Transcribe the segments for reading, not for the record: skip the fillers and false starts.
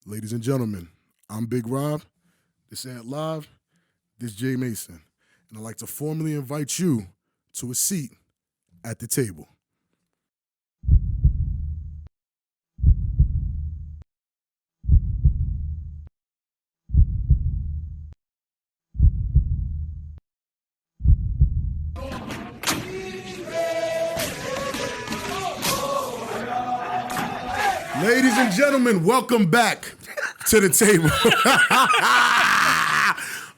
Ladies and gentlemen, I'm Big Rob. This ain't live. This Jay Mason. And I'd like to formally invite you to a seat at the table. Ladies and gentlemen, welcome back to the table.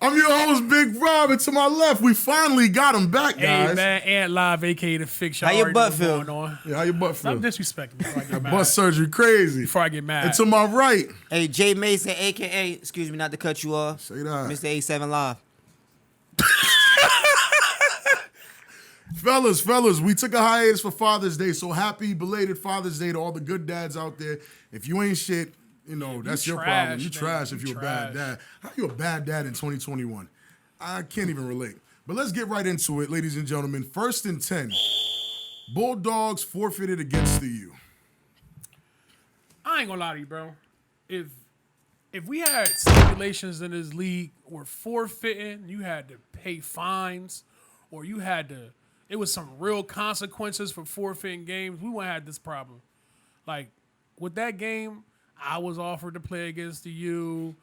I'm your host, Big Rob, and to my left, we finally got him back, guys. Hey, man, Ant Live, a.k.a. The Fix. How your butt feel? Yeah, how your butt feel? Stop disrespecting me before I get That mad. butt surgery crazy. Before I get mad. And to my right, Hey, Jay Mason, a.k.a., excuse me, not to cut you off, say that. Mr. A7 Live. Fellas, we took a hiatus for Father's Day, so happy belated Father's Day to all the good dads out there. If you ain't shit, you know, that's your trash, problem. You man. trash if You you're a bad trash. dad. How you a bad dad in 2021? I can't even relate. But let's get right into it, ladies and gentlemen. First and 10. Bulldogs forfeited against the U. I ain't gonna lie to you, bro. If we had stipulations in this league where forfeiting, you had to pay fines, or you had to, it was some real consequences for forfeiting games, we wouldn't have this problem. Like, with that game, I was offered to play against the U.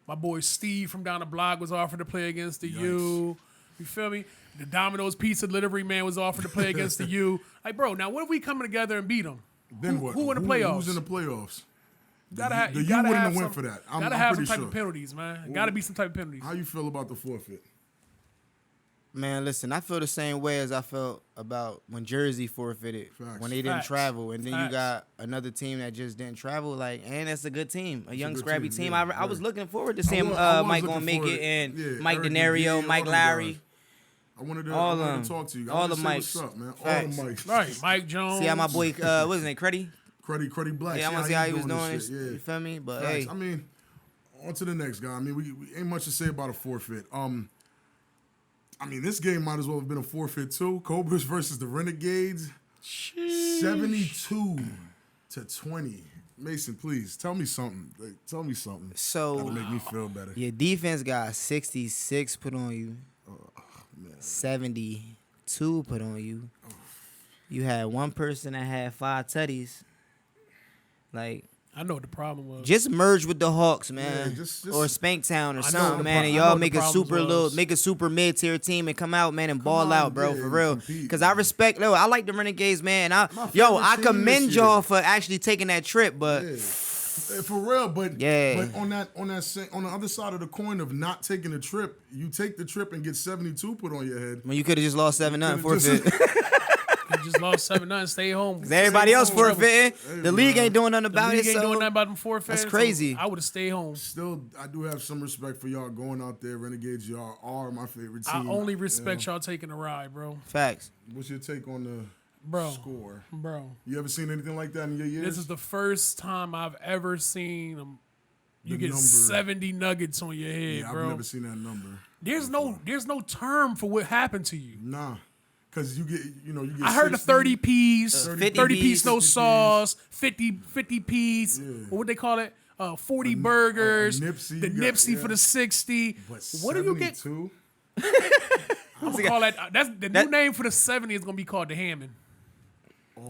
My boy Steve from down the block was offered to play against the U. You feel me? The Domino's Pizza delivery man was offered to play against the U. Like, bro, now what if we coming together and beat them? Then what? Who in the playoffs? Who's in the playoffs? The U wouldn't have went for that. I'm have pretty some type sure. of penalties, man. Got to be some type of penalties. How you feel about the forfeit? Man, listen, I feel the same way as I felt about when Jersey forfeited, Facts. when they didn't Facts. travel. And then Facts. you got another team that just didn't travel, and that's a good team, a young, good scrappy team, team. yeah, I was right. looking forward to seeing I was Mike looking gonna make forward. it, and Yeah, Mike Eric Denario, McGee, Mike all them Lowry. guys. I wanted All to them. talk to you. I All wanted the to say mics. what's up, man. Facts. All the mics. Right, Mike Jones. See how my boy, what was his name, Cruddy? Cruddy Black. Yeah, I want to see how he was this doing shit, this. yeah. You feel me? But Facts. hey, I mean, on to the next guy. I mean, we ain't much to say about a forfeit. I mean, this game might as well have been a forfeit too. Cobras versus the Renegades, 72-20. Mason, please tell me something. Tell me something. so That'll make me feel better. your defense got 66 put on you, 72 put on you. You had one person that had 5 tutties. Like, I know what the problem was. just merge with the Hawks, man, Yeah, just- or Spanktown or know something, the man, pro- and I know y'all what make the a problems super little, was. make a super mid tier team and come out, man, and ball on, out, bro, yeah, for real. compete, Because I man. respect, I like the Renegades, man. I favorite I team commend this y'all year. for actually taking that trip, but. Yeah. For real, but Yeah. but on the other side of the coin of not taking a trip, you take the trip and get 72 put on your head. When you could have just lost 7-0 Could've just- forfeit. You just lost 7-9. Stay home. Everybody else Stay home. forfeiting. Hey, The league man. ain't doing nothing The about league it. ain't doing So nothing about them forfeits. that's crazy. So I would have stayed home. Still, I do have some respect for y'all going out there. Renegades, y'all are my favorite team. I only respect y'all taking a ride, bro. Facts. What's your take on the Bro. score? Bro. You ever seen anything like that in your years? This is the first time I've ever seen you The get number. 70 nuggets on your head, yeah, bro. I've never seen that number. There's no term for what happened to you. Nah, because you get I heard the 30 piece, 50 30 piece no 50 sauce, 50 piece, Yeah. or what they call it, 40 burgers, Nipsey, the you got- Nipsey for yeah. the 60. But What do you get? 72? I'm gonna call that. That's the new name for the 70 is gonna be called the Hammond.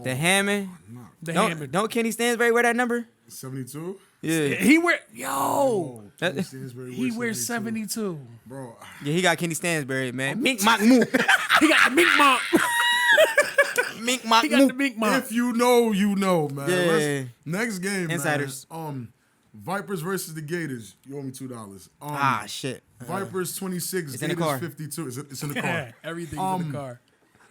The Hammond. The Hammond. Don't Kenny Stansbury wear that number? 72? Yeah. He wear Kenny Stansbury he wears 72. Bro, Yeah, he got Kenny Stansbury, man. Mink Mock Moo. He got the mink mop. Mink Mock He got Moo. the mink mop. if you know, you know, man. Yeah. Next game, Insiders. man. Vipers versus the Gators. You owe me $2. Shit. Vipers 26, It's in the Gators car. 52. It's in the car. Everything's in the car.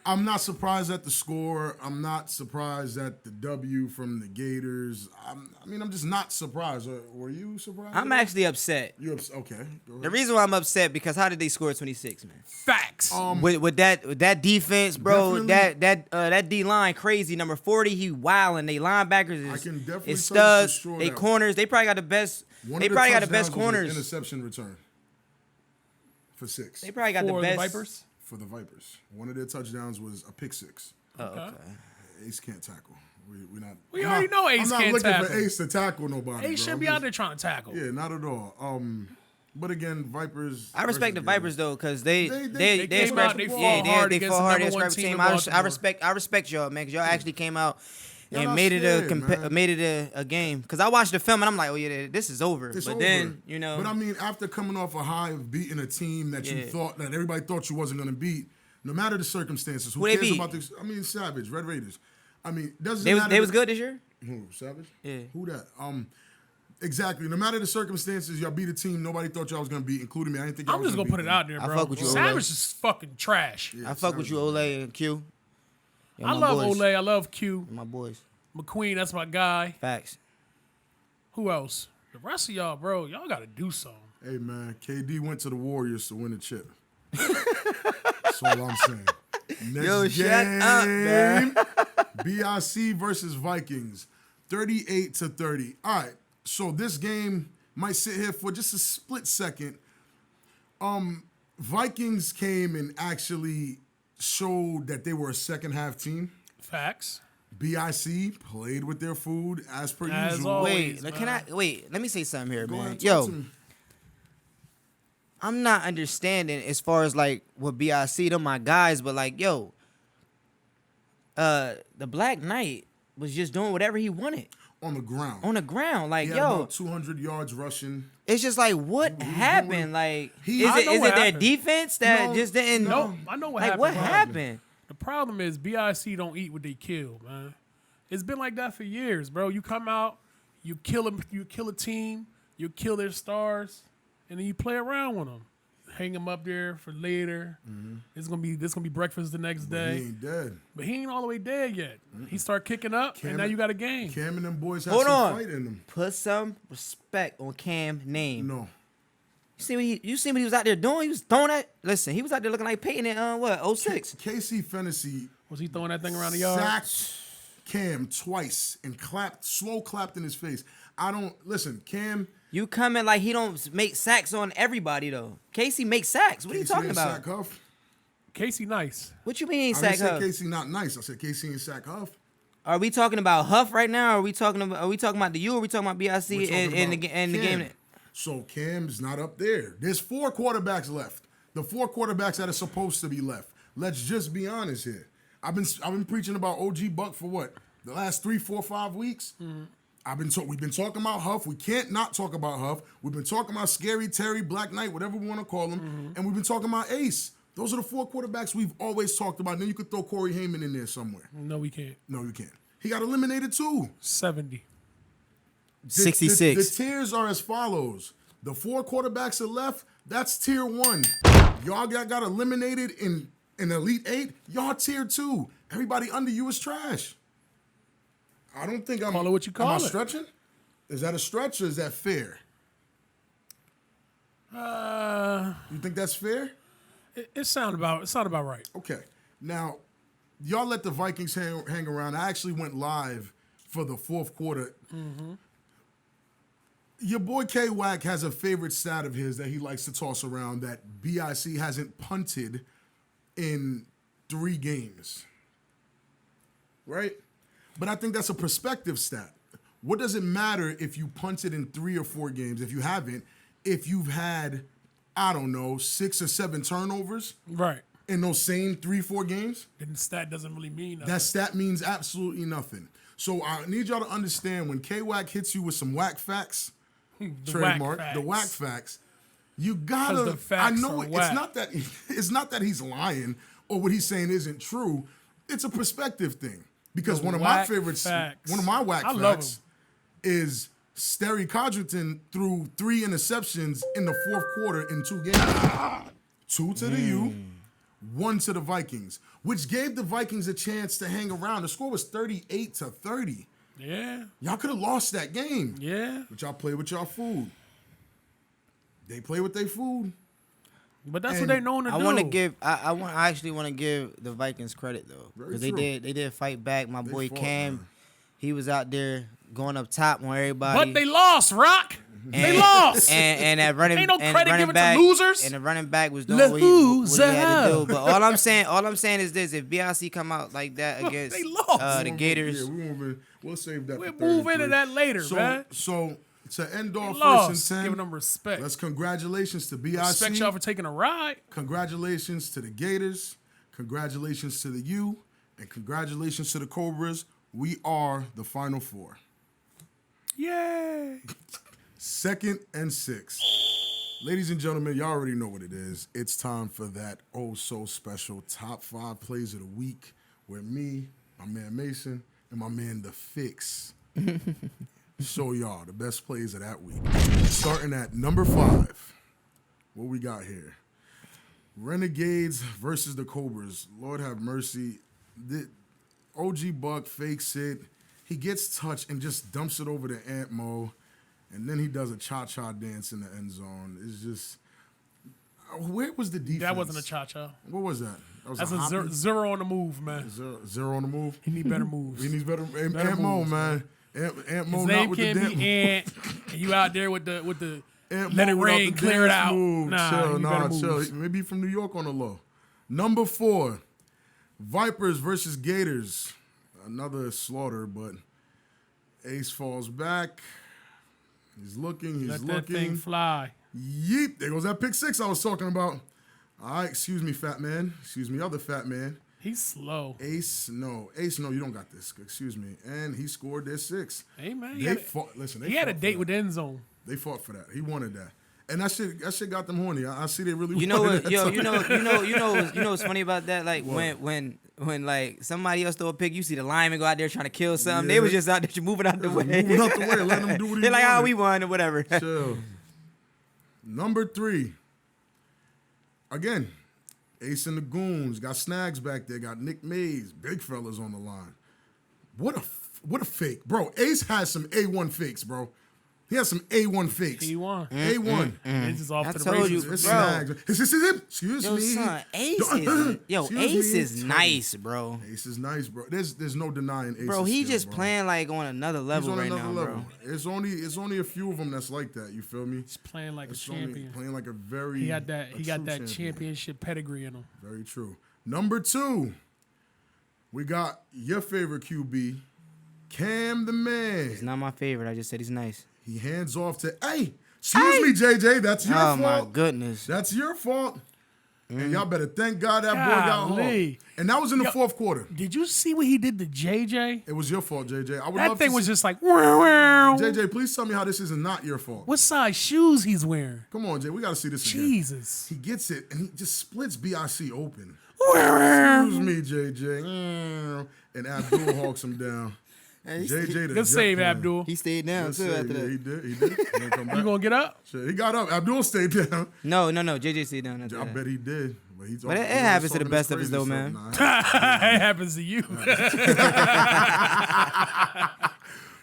I'm not surprised at the score. I'm not surprised at the W from the Gators. I'm just not surprised. Were you surprised? I'm actually upset. You okay? Go The ahead. reason why I'm upset because how did they score 26, man? Facts. With that defense, bro, Definitely. that D line crazy. Number 40, he wilding. They linebackers I is, can definitely is tell you for studs. sure They that corners, they probably got the best. One They of the probably got the touchdowns best was an corners. interception return for 6 They probably got For the the best. Vipers. for the Vipers. One of their touchdowns was a pick 6. Oh, okay. Ace can't tackle. We already know Ace I'm not can't looking tackle. for Ace to tackle nobody. Ace shouldn't be out there trying to tackle. Yeah, not at all. But again, Vipers. I respect the Vipers though, cause they came out, they fought hard they against fought the hard number against one the team in team. I Baltimore. respect y'all, man, cause y'all actually came out Y'all and not made scared, it man. made it a game. Cause I watched the film and I'm like, oh yeah, this is over. It's but over. then you know, But I mean, after coming off a high of beating a team that you thought that everybody thought you wasn't gonna beat, no matter the circumstances, who Who they cares beat? about this? I mean, Savage, Red Raiders. I mean, doesn't they matter. was good this year. Who, Savage? Yeah. Who that? Exactly. No matter the circumstances, y'all beat a team nobody thought y'all was gonna beat, including me. I didn't think y'all I'm was just gonna beat put it them. out there, I bro. fuck with you, Savage Ole. is fucking trash. Yeah, I fuck with you, Ole and Q. Y'all I my love boys. Ole. I love Q. My boys. McQueen, that's my guy. Facts. Who else? The rest of y'all, bro, y'all gotta do something. Hey man, KD went to the Warriors to win a chip. That's all I'm saying. Next Yo, game, shut up, man. BIC versus Vikings, 38-30. All right, so this game might sit here for just a split second. Vikings came and actually showed that they were a second half team. Facts. BIC played with their food as per As usual. always. Wait, let me say something here, Go man. ahead, talk Yo, to me. I'm not understanding as far as like what BIC, them my guys, but like, yo, the Black Knight was just doing whatever he wanted On the ground. on the ground. Like, He had yo, about 200 yards rushing. it's just like, what He was happened? doing- Like, He- is I it know is what it their happened. defense that No, just didn't? No, I know what like, happened. what bro. happened? The problem is BIC don't eat what they kill, man. It's been like that for years, bro. You come out, you kill a team, you kill their stars, and then you play around with them. Hang them up there for later. This gonna be breakfast the next He day. ain't dead. But he ain't all the way dead yet. He start kicking up, and now you got a game. Cam and them boys had Hold some on. fight in them. Put some respect on Cam's name. No. You see what he was out there doing? He was throwing that. Listen, he was out there looking like Peyton in 06. Casey Fennessy Was he throwing that thing around the yard? sacked Cam twice and slow clapped in his face. Listen, Cam. You coming like he don't make sacks on everybody though. Casey makes sacks. What are you Casey talking ain't about? Sack Huff. Casey nice. What you mean I sack didn't say Huff? Casey not nice. I said Casey ain't Sack Huff. Are we talking about Huff right now? Or are we talking about the U? Or are we talking about BIC We're talking in the about game? Cam. So Cam's not up there. There's 4 quarterbacks left. The 4 quarterbacks that are supposed to be left. Let's just be honest here. I've been preaching about OG Buck for what? The last 3, 4, 5 weeks? We've been talking about Huff. We can't not talk about Huff. We've been talking about Scary Terry, Black Knight, whatever we want to call him. And we've been talking about Ace. Those are the 4 quarterbacks we've always talked about. And then you could throw Corey Heyman in there somewhere. No, we can't. No, you can't. He got eliminated too. 70. 66. The tiers are as follows. The 4 quarterbacks are left. That's tier 1. Y'all got eliminated in Elite 8. Y'all tier 2. Everybody under you is trash. I don't think I'm. Call it what you call am it. I stretching? Is that a stretch or is that fair? You think that's fair? It sound about right. Okay. Now, y'all let the Vikings hang around. I actually went live for the 4th quarter. Your boy K-Wack has a favorite stat of his that he likes to toss around that BIC hasn't punted in 3 games. Right? But I think that's a perspective stat. What does it matter if you punted in 3 or 4 games if you haven't, if you've had, I don't know, 6 or 7 turnovers Right. in those same 3, 4 games? Then the stat doesn't really mean nothing. That stat means absolutely nothing. So I need y'all to understand when K-Wack hits you with some whack facts, trademark, the whack facts, you 'Cause gotta, the facts I know are it's whack. not that he's lying or what he's saying isn't true. It's a perspective thing. Because The one of my whack favorites, facts. one of my whack I love facts is Sterry Codrington threw 3 interceptions in the 4th quarter in 2 games. 2 to the U, 1 to the Vikings, which gave the Vikings a chance to hang around. The score was 38-30. Yeah. Y'all could have lost that game. Yeah. But y'all play with y'all food. They play with their food. But that's And what they're known to do. I actually want to give the Vikings credit though, Very because they true. did fight back. My boy fought, Cam, man. he was out there going up top on everybody. But they lost, Rock. They lost. And that running Ain't no and credit running given back, to losers. And the running back was doing what he had to do. But all I'm saying is this: if BIC come out like that against They lost. the Gators, Yeah, we'll save that. We'll for move 33. into that later, man. So to end They off lost. first and 10, Giving them respect. let's congratulations to BIC. Respect y'all for taking a ride. Congratulations to the Gators. Congratulations to the U. And congratulations to the Cobras. We are the Final Four. Yay. 2nd and 6. Ladies and gentlemen, y'all already know what it is. It's time for that oh so special top 5 plays of the week with me, my man Mason, and my man The Fix. Show y'all the best plays of that week. Starting at number 5. What we got here? Renegades versus the Cobras. Lord have mercy. The OG Buck fakes it. He gets touched and just dumps it over to Ant Mo. And then he does a cha-cha dance in the end zone. It's just, where was the defense? That wasn't a cha-cha. What was that? That was That's a hopping? zero on the move, man. Zero on the move? He need better moves. He needs better Ant Mo, moves, man. Ant Mo His not name with the can't damn. be Ant, and you out there with the Ant let Mo it without rain, the clear it dance out. move. Nah, chill, he need better moves. Maybe from New York on the low. Number 4, Vipers versus Gators. Another slaughter, but Ace falls back. He's looking. Let that thing fly. Yeep. There goes that pick 6 I was talking about. All right, excuse me, fat man. Excuse me, other fat man. He's slow. Ace, no, you don't got this. Excuse me. And he scored their 6. Hey, man. They fought. Listen, they He had a fought for date that. with the end zone. They fought for that. He wanted that. And that shit got them horny. I see they really you know wanted what? that. Yo, you know what's funny about that? Like when like somebody else throw a pick, you see the lineman go out there trying to kill something. Yeah. They was just out there moving out the way. Moving out the way, letting them do what he They're like, wanted. oh, we won or whatever. Chill. Number 3. Again, Ace and the Goons. Got Snags back there. Got Nick Mays. Big fellas on the line. What a fake. Bro, Ace has some A1 fakes, bro. He has some A1 fakes. He won. A1. It's just off I to the told you, races. It's bro. Snags. Excuse Yo, me. son, Ace Excuse me. is nice, bro. Ace is nice, bro. There's no denying Ace. Bro, he skill, just bro. playing like on another He's level on right another now, level. bro. It's only a few of them that's like that. You feel me? He's playing like It's a only champion. playing like a very. He got that champion. championship pedigree in him. Very true. Number 2, we got your favorite QB, Cam the Man. He's not my favorite. I just said he's nice. He hands off to excuse me, JJ. That's your Oh fault. my goodness. That's your fault. And y'all better thank God that boy got home. Golly. And that was in the 4th quarter. Did you see what he did to JJ? It was your fault, JJ. I would That love thing to was see- just like, wow, wow. JJ, please tell me how this is not your fault. What size shoes he's wearing? Come on, Jay. We got to see this again. Jesus. He gets it, and he just splits BIC open. Wow, wow. Excuse me, JJ. And Abdul hawks him down. JJ the Good save, jet Abdul. He stayed down Yes, too sir. after Yeah, that. he did. He didn't come back. You gonna get up? Shit, he got up. Abdul stayed down. No. JJ stayed down after I that. bet he did. But it happens to the best of us, though, man. It happens to you.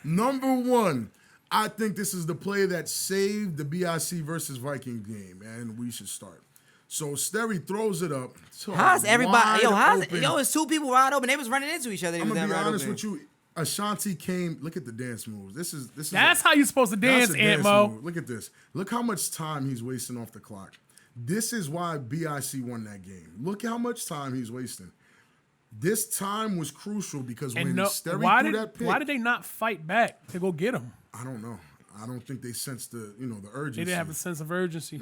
Number 1, I think this is the play that saved the BIC versus Viking game, and we should start. So Sterry throws it up. How's everybody? Wide open. It's 2 people wide open. They was running into each other. They I'm was gonna that be wide honest open. with you. Ashanti came. Look at the dance moves. This is. That's how you supposed to That's dance, a Ant Mo. move. Look at this. Look how much time he's wasting off the clock. This is why BIC won that game. Look how much time he's wasting. This time was crucial because when Sterry threw that pick, why did they not fight back to go get him? I don't know. I don't think they sensed the urgency. They didn't have a sense of urgency.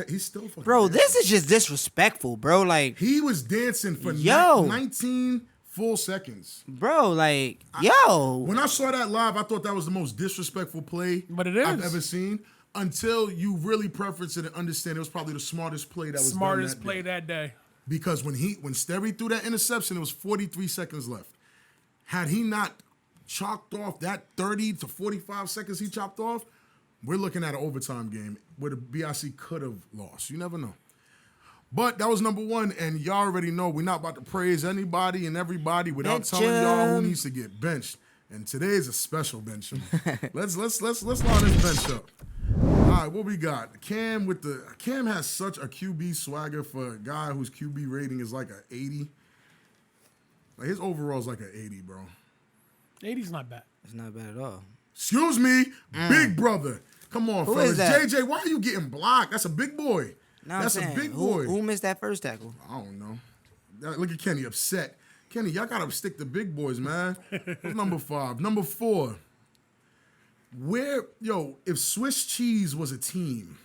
He's still fucking Bro, dancing. this is just disrespectful, bro. Like, He was dancing for Yo. 19 full seconds. bro, like, yo. When I saw that live, I thought that was the most disrespectful play But it I've is. ever seen. Until you really preference it and understand it was probably the smartest play that was Smartest done that play day. that day. Because when Sterry threw that interception, it was 43 seconds left. Had he not chalked off that 30 to 45 seconds he chopped off, we're looking at an overtime game where the BIC could have lost. You never know. But that was number 1, and y'all already know we're not about to praise anybody and everybody without Bench telling y'all who him. needs to get benched. And today is a special bench. let's line this bench up. All right, what we got? Cam has such a QB swagger for a guy whose QB rating is like an 80. Like his overall is like an 80, bro. 80's not bad. It's not bad at all. Excuse me, big brother. Come on, Who fellas. is that? JJ, why are you getting blocked? That's a big boy. Now That's I'm a saying, big boy. Who missed that first tackle? I don't know. Look at Kenny upset. Kenny, y'all gotta stick to big boys, man. What's number 5? Number 4. If Swiss cheese was a team,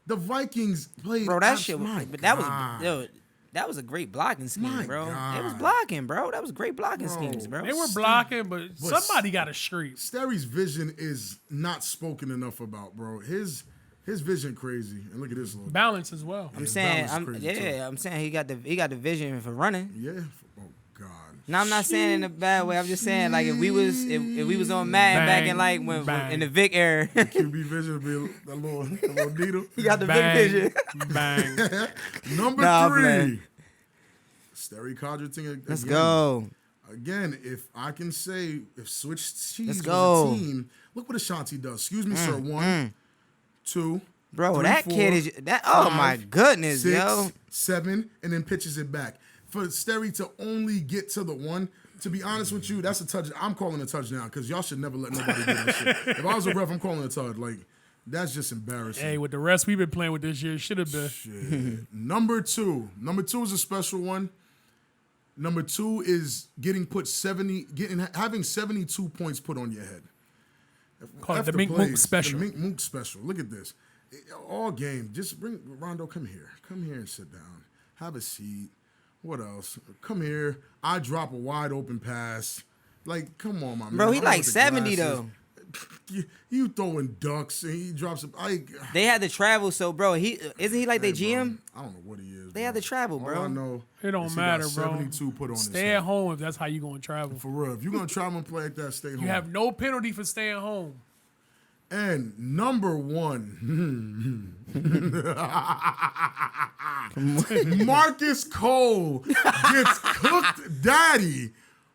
the Vikings played. Bro, that shit. My But that God. was that was a great blocking scheme, My bro. God. It was blocking, bro. That was great blocking Bro. schemes, bro. They were blocking, but somebody got a streak. Sterry's vision is not spoken enough about, bro. His vision crazy. And look at this little. Balance as well. I'm saying, balance is crazy, too. I'm saying he got the vision for running. Yeah. Oh God. Now I'm not saying in a bad way. I'm just saying like if we was on Madden back in like when in the Vic era, QB vision would be that little needle. he got the Bang, Vic vision. bang. Number Nah, 3. man. Sterry Codgerton again. Let's go. Again, if I can say if Switch Cheese Let's was go. a team, look what Ashanti does. Excuse me, sir. 1, 2, Bro, 3, that 4, kid is that. Oh 5, my goodness, 6, yo. 7, and then pitches it back. For Sterry to only get to the 1, to be honest with you, that's a touch. I'm calling a touchdown because y'all should never let nobody do that shit. If I was a ref, I'm calling a touch. Like, that's just embarrassing. Hey, with the rest we've been playing with this year, should have been. Shit. Number 2 is a special one. Number 2 is having 72 points put on your head. Call it After the Mink plays, Mook special. The Mink Mook special. Look at this. All game. Just bring Rondo. Come here. Come here and sit down. Have a seat. What else? Come here. I drop a wide open pass. Like, come on, my man. Bro, he I'm like with the 70 glasses. though. You throwing ducks and he drops it. They had to travel, so bro, isn't he like their GM? I don't know what he is. They had to travel, bro. All I know It don't is he got matter, bro. 72 put on his Stay head. at home if that's how you gonna travel. For real. If you're going to travel and play like that, stay home. You have no penalty for staying home. And number 1, Marcus Cole gets cooked daddy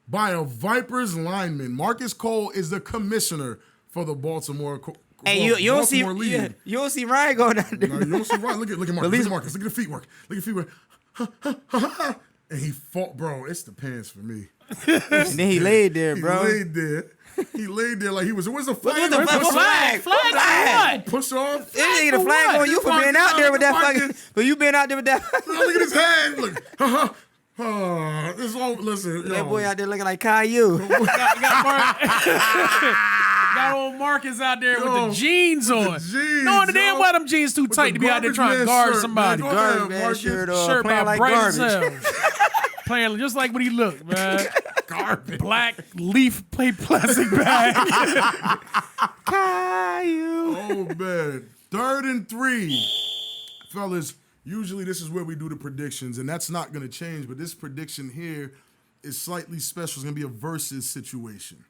by a Vipers lineman. Marcus Cole is the commissioner for the Baltimore Hey, you don't see League. you don't see Ryan going out there. No, you don't see Ryan. Look at Marcus. Look at Marcus. Look at the feet work. Look at the feet work. And he fought, bro. It's the pants for me. And then he laid there, He bro. laid there. He laid there like he was. Where's the flag? Where's the flag? Flag. Push off. This nigga the flag on you for being out there with that fucking. For you being out there with that. Look at his hand. Look. It's all. Listen, That yo. boy out there looking like Caillou. Got old Marcus out there with Yo, the jeans on. jeans, Knowing the damn yo. well them jeans too With tight the to be out there garbage trying to man guard shirt, somebody. man. Go ahead, Garbage ass Marcus. shirt Shirt playing about like bright garbage. as hell. Playing just like what he looked, man. Garbage. Black leaf plate plastic bag. Caillou. Oh man. 3rd and 3. Fellas, usually this is where we do the predictions, and that's not gonna change, but this prediction here is slightly special. It's gonna be a versus situation.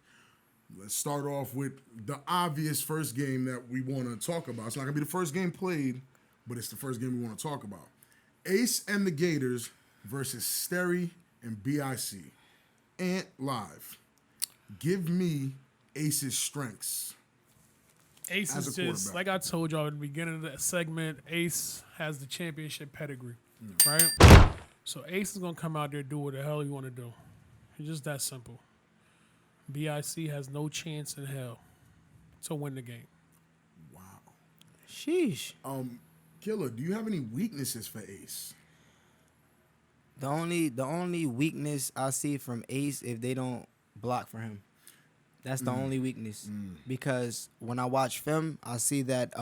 Let's start off with the obvious first game that we want to talk about. It's not gonna be the first game played, but it's the first game we want to talk about. Ace and the Gators versus Sterry and BIC. Ant live. Give me Ace's strengths. Ace As is a just, quarterback. like I told y'all at the beginning of that segment, Ace has the championship pedigree, right? So Ace is going to come out there and do what the hell he want to do. It's just that simple. BIC has no chance in hell to win the game. Wow. Sheesh. Killer, do you have any weaknesses for Ace? The only weakness I see from Ace if they don't block for him. That's the only weakness. Because when I watch film, I see that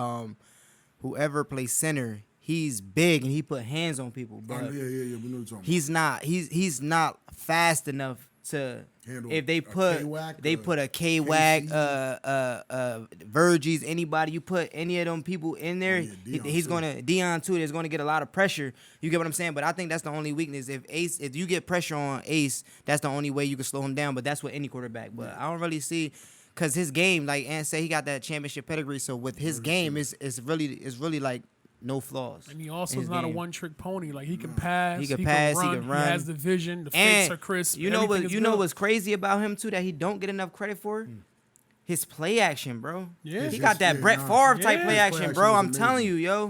whoever plays center, he's big and he put hands on people. But Yeah. We know what you're talking about. he's not fast enough to Handle if they a put K-Wack, they a put a K-Wag, KC. Virgies, anybody, you put any of them people in there, yeah, Deion he's too. gonna Dion too. There's gonna get a lot of pressure. You get what I'm saying? But I think that's the only weakness. If you get pressure on Ace, that's the only way you can slow him down. But that's with any quarterback. But I don't really see. Cause his game, like Ant said, he got that championship pedigree. So with his game, it's really like no flaws. And he also in is his not a game. one-trick pony. Like, he can pass, He can pass, he run, can run. He has the vision, the fakes are crisp. You know everything is know good. what's crazy about him too that he don't get enough credit for? His play action, bro. Yeah. He got that Yeah, Brett nah. Favre type Yeah. play His action, play bro. action I'm is telling amazing. you, yo.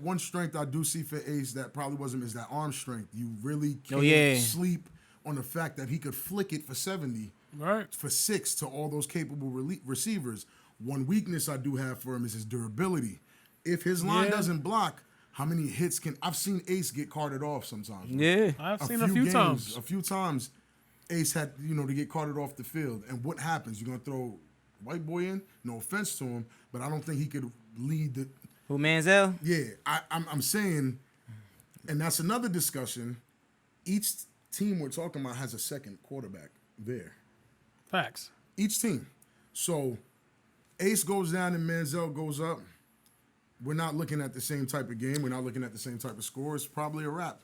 One strength I do see for Ace that probably wasn't is that arm strength. You really can't yeah. sleep on the fact that he could flick it for 70, Right. for 6 to all those capable receivers. One weakness I do have for him is his durability. If his line Yeah. doesn't block, how many hits can I've seen Ace get carted off sometimes. bro. Yeah. I've seen a few times. A few times, Ace had to get carted off the field. And what happens? You're gonna throw white boy in? No offense to him, but I don't think he could lead the. Who Manziel? Yeah, I'm saying, and that's another discussion. Each team we're talking about has a second quarterback there. Facts. Each team. So Ace goes down and Manziel goes up. We're not looking at the same type of game. We're not looking at the same type of score. It's probably a wrap,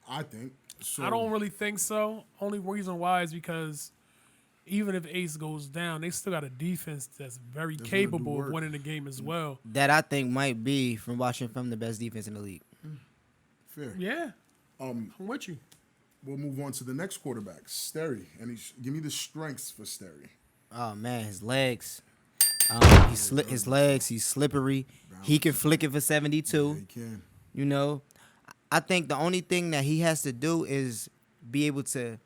I think. So I don't really think so. Only reason why is because even if Ace goes down, they still got a defense that's very gonna do capable of work. winning the game as well. That I think might be, from watching from, the best defense in the league. fair. Yeah. I'm with you. We'll move on to the next quarterback, Sterry. And give me the strengths for Sterry. Oh man, his legs. His legs. He's slippery. He can flick it for 72. He can. You know, I think the only thing that he has to do is be able to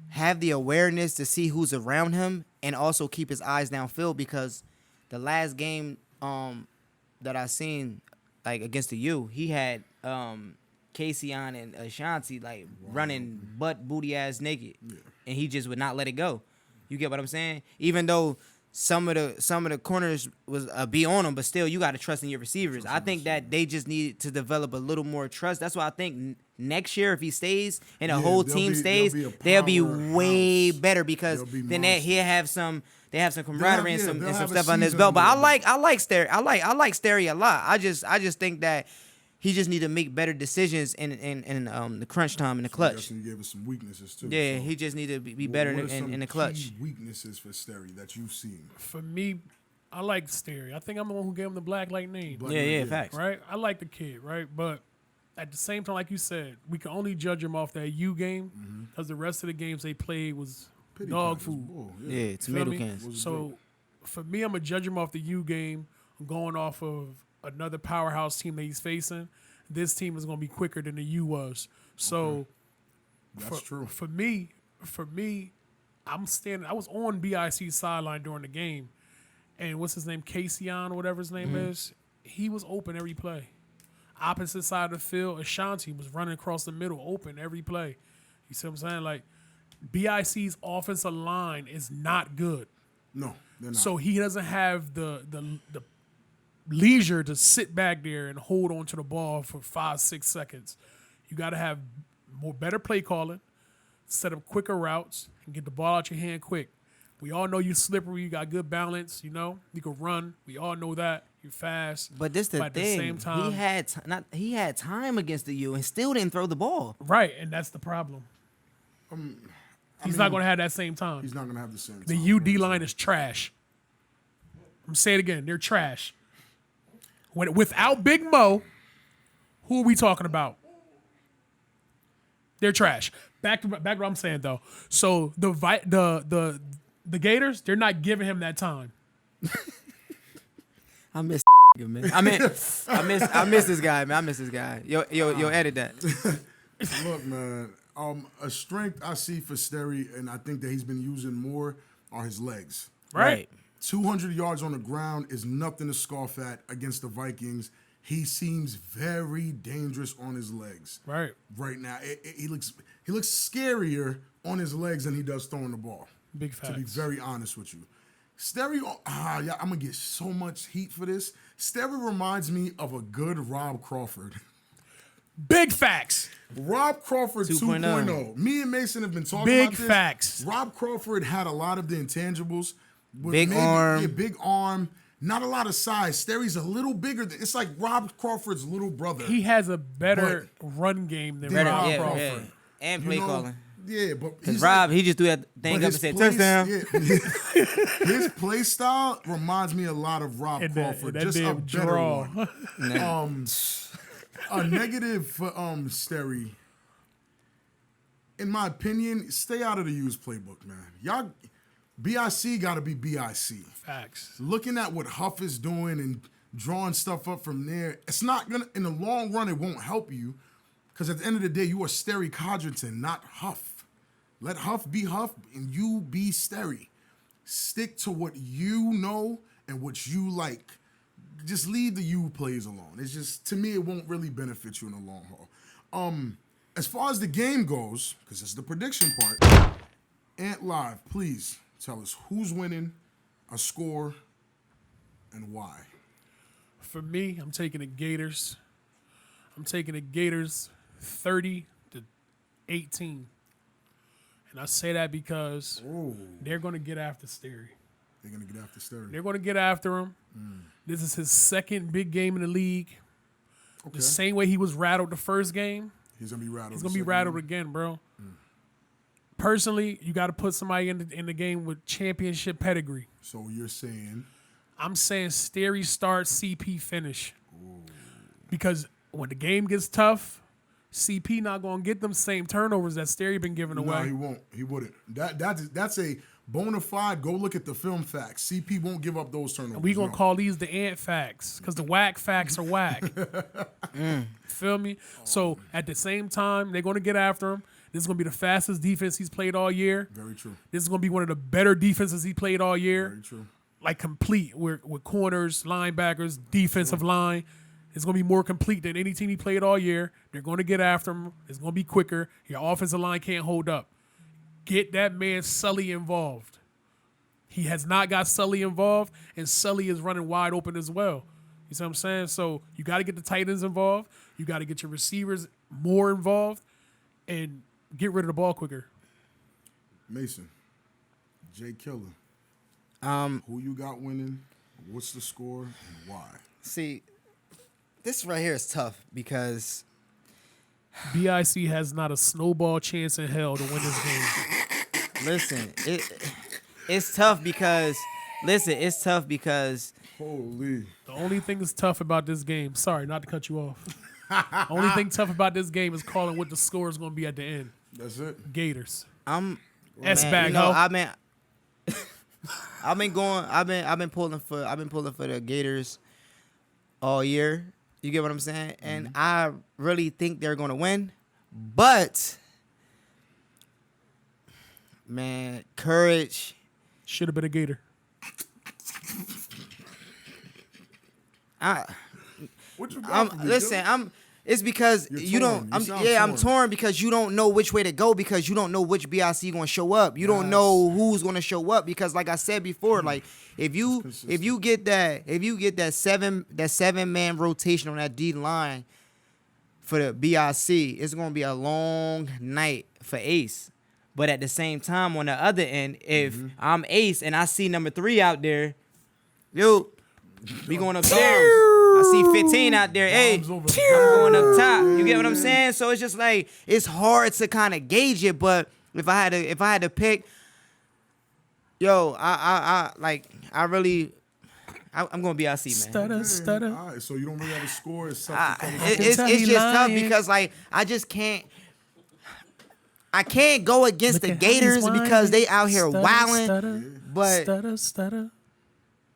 have the awareness to see who's around him and also keep his eyes downfield, because the last game that I seen, like against the U, he had Casey on and Ashanti like running butt booty ass naked, and he just would not let it go. You get what I'm saying? Even though some of the corners was be on him, but still you got to trust in your receivers. I think that they just need to develop a little more trust. That's why I think next year, if he stays and the whole team stays, they'll be way better, because then he'll have some. They have some camaraderie and some stuff on his belt. But I like Sterry a lot. I just think that he just need to make better decisions in the crunch time, in the clutch. You gave us some weaknesses too. Yeah, so he just need to be better what are some in the clutch. key weaknesses for Sterry that you've seen? For me, I like Sterry. I think I'm the one who gave him the black light name. Yeah, facts. Right? I like the kid, right? But at the same time, like you said, we can only judge him off that U game because the rest of the games they played was Pity dog Packers, food. bull, Yeah, tomato me? cans. So for me, I'm gonna judge him off the U game. I'm going off of another powerhouse team that he's facing. This team is gonna be quicker than the U was. So That's true. For me, I'm standing. I was on BIC's sideline during the game, and what's his name, Casey or whatever his name is. He was open every play. Opposite side of the field, Ashanti was running across the middle, open every play. You see what I'm saying? Like, BIC's offensive line is not good. No, they're not. So he doesn't have the leisure to sit back there and hold on to the ball for 5-6 seconds. You got to have better play calling, set up quicker routes, and get the ball out your hand quick. We all know you're slippery. You got good balance. You can run. We all know that you're fast. But this the at the thing. same time, He had time against the U and still didn't throw the ball. right, and that's the problem. He's not going to have that same time. He's not going to have the same. The time, UD line is trash. I'm saying it again. They're trash. Without Big Mo, who are we talking about? They're trash. Back to what I'm saying though. So the Gators, they're not giving him that time. I miss man. I miss this guy, man. I miss this guy. Yo, edit that. Look, man. A strength I see for Sterry, and I think that he's been using more, are his legs. Right. 200 yards on the ground is nothing to scoff at against the Vikings. He seems very dangerous on his legs. Right. Right now, he looks scarier on his legs than he does throwing the ball. Big facts. To be very honest with you, Sterry. I'm gonna get so much heat for this. Sterry reminds me of a good Rob Crawford. Big facts. Rob Crawford 2.0. Me and Mason have been talking Big about this. facts. Rob Crawford had a lot of the intangibles. Big arm. Yeah, big arm. Not a lot of size. Sterry's a little bigger. It's like Rob Crawford's little brother. He has a better run game than Rob Crawford. Yeah. And play calling. Yeah, but Because Rob, he just threw that thing up and said touchdown. Yeah, his play style reminds me a lot of Rob And Crawford. that Just a damn better draw. one. A negative for Sterry, in my opinion, stay out of the used playbook, man. Y'all, BIC got to be BIC. Facts. Looking at what Huff is doing and drawing stuff up from there, it's not gonna. In the long run, it won't help you, because at the end of the day, you are Sterry Codrington, not Huff. Let Huff be Huff, and you be Sterry. Stick to what you know and what you like. Just leave the you plays alone. It's just, to me, it won't really benefit you in the long haul. As far as the game goes, because it's the prediction part, Ant Live, please tell us who's winning, a score, and why. For me, I'm taking the Gators. I'm taking the Gators 30-18. And I say that because they're going to get after Sterry. They're going to get after Sterry. They're going to get after him. This is his second big game in the league. Okay. The same way he was rattled the first game, He's going to be rattled. he's going to be rattled again, bro. Personally, you got to put somebody in the game with championship pedigree. So you're saying... I'm saying Sterry start, CP finish. Because when the game gets tough, CP not going to get them same turnovers that Sterry been giving away. No, he won't. He wouldn't. That's a bona fide. Go look at the film facts. CP won't give up those turnovers. We gonna call these the ant facts because the whack facts are whack. Feel me? So at the same time, they're gonna get after him. This is gonna be the fastest defense he's played all year. Very true. This is gonna be one of the better defenses he played all year. Very true. Like complete with corners, linebackers, defensive line. It's gonna be more complete than any team he played all year. They're gonna get after him. It's gonna be quicker. Your offensive line can't hold up. Get that man Sully involved. He has not got Sully involved, and Sully is running wide open as well. You see what I'm saying? So you got to get the tight ends involved. You got to get your receivers more involved, and get rid of the ball quicker. Mason, Jay Killer, who you got winning? What's the score and why? See, this right here is tough because BIC has not a snowball chance in hell to win this game. listen, it's tough because Holy. The only thing that's tough about this game, sorry, not to cut you off. Only thing tough about this game is calling what the score is going to be at the end. That's it. Gators. I'm S-bag, you know, ho. I've been pulling for the Gators all year. You get what I'm saying? And I really think they're gonna win. But man, courage. Should have been a Gator. What you got for me, Joe? It's because You're you torn. don't. You sound I'm torn. torn because you don't know which way to go because you don't know which BIC gonna show up. You don't know who's gonna show up because, like I said before, like if you get that seven man rotation on that D line for the BIC, it's gonna be a long night for Ace. But at the same time, on the other end, if I'm Ace and I see number 3 out there, yo, we going upstairs. I see 15 out there. Hey, I'm going up top. You get what I'm saying? So it's just like it's hard to kind of gauge it. But if I had to pick, yo, I'm gonna be IC, man. Stutter. All right, so you don't really have a score. It's It's just tough because like I just can't. I can't go against the Gators because they out here wilding. But Stutter.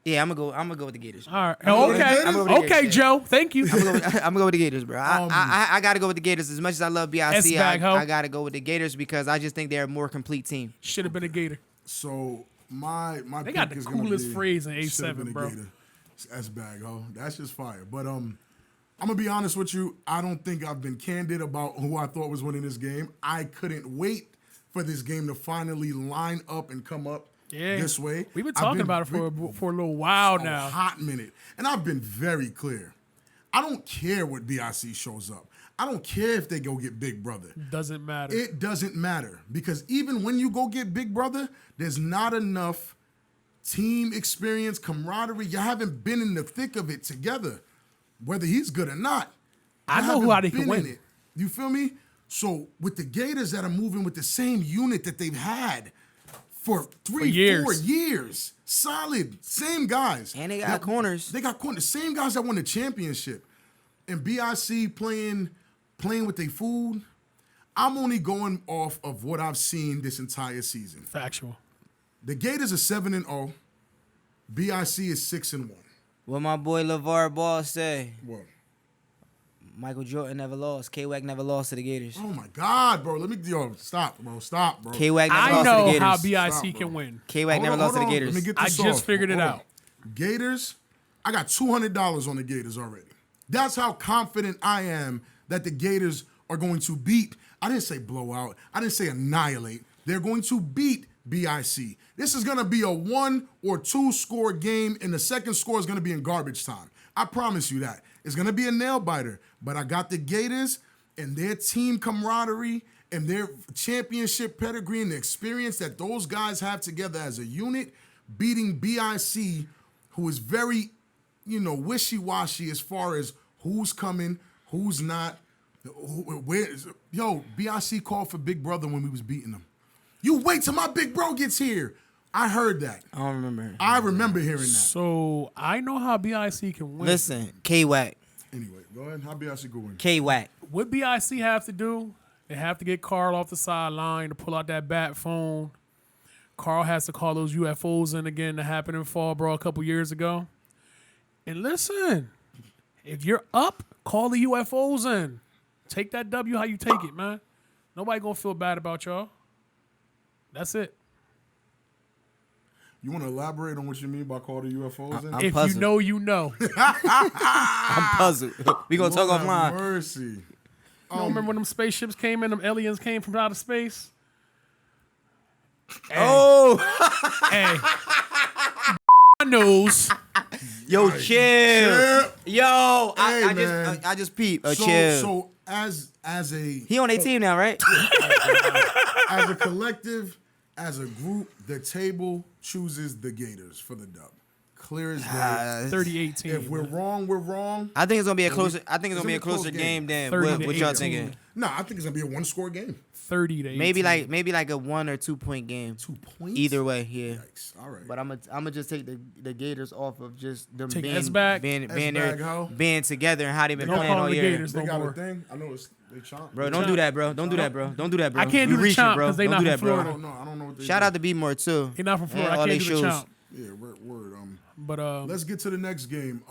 yeah, I'm gonna go with the Gators. All right. I'm gonna go with the Okay, Gators. Joe. Thank you. I'm gonna go with the Gators, bro. I gotta go with the Gators. As much as I love BIC, S-bag, ho. I gotta go with the Gators because I just think they're a more complete team. Should have been a Gator. So my They pick got the is gonna coolest be, phrase in should've been A7, a bro. Gator. It's S-bag, oh. That's just fire. But I'm gonna be honest with you. I don't think I've been candid about who I thought was winning this game. I couldn't wait for this game to finally line up and come up this way. We've been talking about it for a little while now. A hot minute. And I've been very clear. I don't care what BIC shows up. I don't care if they go get Big Brother. Doesn't matter. It doesn't matter. Because even when you go get Big Brother, there's not enough team experience, camaraderie. You haven't been in the thick of it together, whether he's good or not. I know haven't who they been can win. in it. You feel me? So with the Gators that are moving with the same unit that they've had for 4 years, solid, same guys. And they got corners. They got corners. Same guys that won the championship. And BIC playing with their food. I'm only going off of what I've seen this entire season. Factual. The Gators are 7-0. BIC is 6-1. What my boy LeVar Ball say? What? Michael Jordan never lost. K-Wack never lost to the Gators. Oh my God, bro. Stop, bro. K-Wack never I lost to know the how Gators. BIC can win. K-Wack never lost to the Let me Gators. get I this just off. figured it Hold out. on. Gators, I got $200 on the Gators already. That's how confident I am that the Gators are going to beat. I didn't say blowout. I didn't say annihilate. They're going to beat BIC. This is going to be a 1 or 2 score game, and the second score is going to be in garbage time. I promise you that. It's going to be a nail biter, but I got the Gators and their team camaraderie and their championship pedigree and the experience that those guys have together as a unit, beating BIC, who is very, wishy-washy as far as who's coming, who's not. BIC called for Big Brother when we was beating them. You wait till my big bro gets here. I heard that. I don't remember. I remember hearing that. So I know how BIC can win. Listen, K-Wack. Anyway, go ahead. How BIC go win? K-Wack. What BIC have to do? They have to get Carl off the sideline to pull out that bat phone. Carl has to call those UFOs in again that happened in Fallbrook a couple years ago. And listen, if you're up, call the UFOs in. Take that W how you take it, man. Nobody gonna feel bad about y'all. That's it. You want to elaborate on what you mean by call the UFOs in? I'm If puzzled. you know, you know. You I'm puzzled. We gonna talk Lord have offline. Mercy. don't remember when them spaceships came in, them aliens came from outer space? Oh, Hey. Knows. yo, chill. Yeah. Yo, Hey, I man. just peeped. So, Chill. so as a He on 18 now, right? as a collective, as a group, the table chooses the Gators for the dub. Clear as day. 30-18. If we're wrong, we're wrong. I think it's gonna be a closer. I think It's it's gonna be a gonna be a closer close game game. than 30 what to y'all 18. thinking. No, I think it's gonna be a 1-score game. 30 to 18. Maybe like a 1 or 2 point game. 2 points. Either way, yeah. Yikes. All right. But I'm gonna just take the Gators off of just them Take being S-back. S-back, ho. being together and how they've been Don't playing call all them the year. Gators. They no got more. a thing. I know they chomp. Bro, don't do that, bro. Don't do that, bro. Don't do that, bro. I can't You do the reaching, chomp bro. 'cause they Don't not do from that, bro. Florida. I don't know what they Shout out to B More too. He not from Florida. And I all can't they do the shows. chomp. Yeah, word. But Let's get to the next game.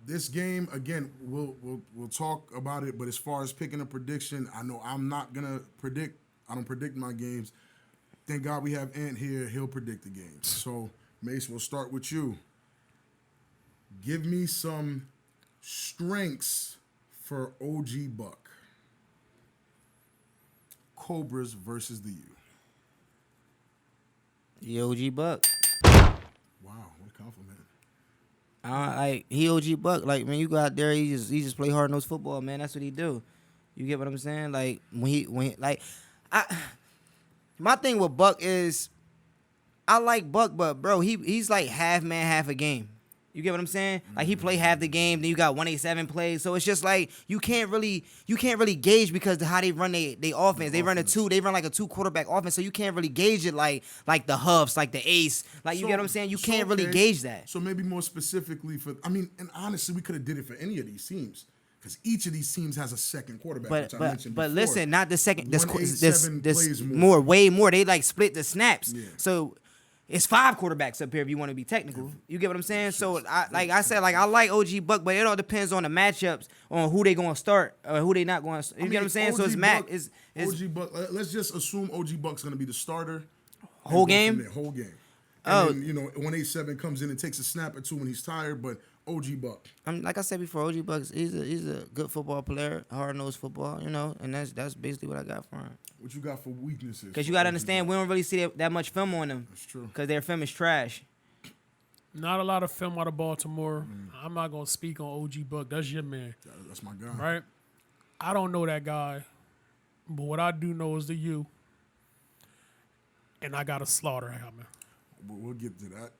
This game again, we'll talk about it. But as far as picking a prediction, I know I'm not gonna predict. I don't predict my games. Thank God we have Ant here. He'll predict the games. So Mace, we'll start with you. Give me some strengths for OG Buck. Cobras versus the U. He OG Buck. Wow, what a compliment. Like he OG Buck. Like man, you go out there, he just play hard nosed football, man. That's what he do. You get what I'm saying? Like when he like, my thing with Buck is, I like Buck, but bro, he's like half man, half a game. You get what I'm saying? Like he play half the game, then you got 187 plays. So it's just like you can't really gauge because of how they run they offense. They run like a 2 quarterback offense. So you can't really gauge it like the Huffs, like the Ace. Like you get what I'm saying? You can't really gauge that. So maybe more specifically and honestly, we could have did it for any of these teams. Because each of these teams has a second quarterback, which I mentioned before. But listen, not the second. This 187 plays more. way more. They like split the snaps. Yeah. So it's 5 quarterbacks up here if you want to be technical. You get what I'm saying? So I like OG Buck, but it all depends on the matchups, on who they going to start or who they not going to. You get what I'm saying? So it's Mac. It's OG Buck. Let's just assume OG Buck's going to be the starter. Whole and go game? from there, whole game. Oh. And then, 187 comes in and takes a snap or two when he's tired, but OG Buck. Like I said before, OG Bucks, he's a good football player, hard nosed football, and that's basically what I got for him. What you got for weaknesses? Because you got to understand, we don't really see that much film on them. That's true. Because their film is trash. not a lot of film out of Baltimore. I'm not going to speak on OG Buck. That's your man, That's my guy. right? I don't know that guy. But what I do know is the U. And I got a slaughter coming. We'll get to that.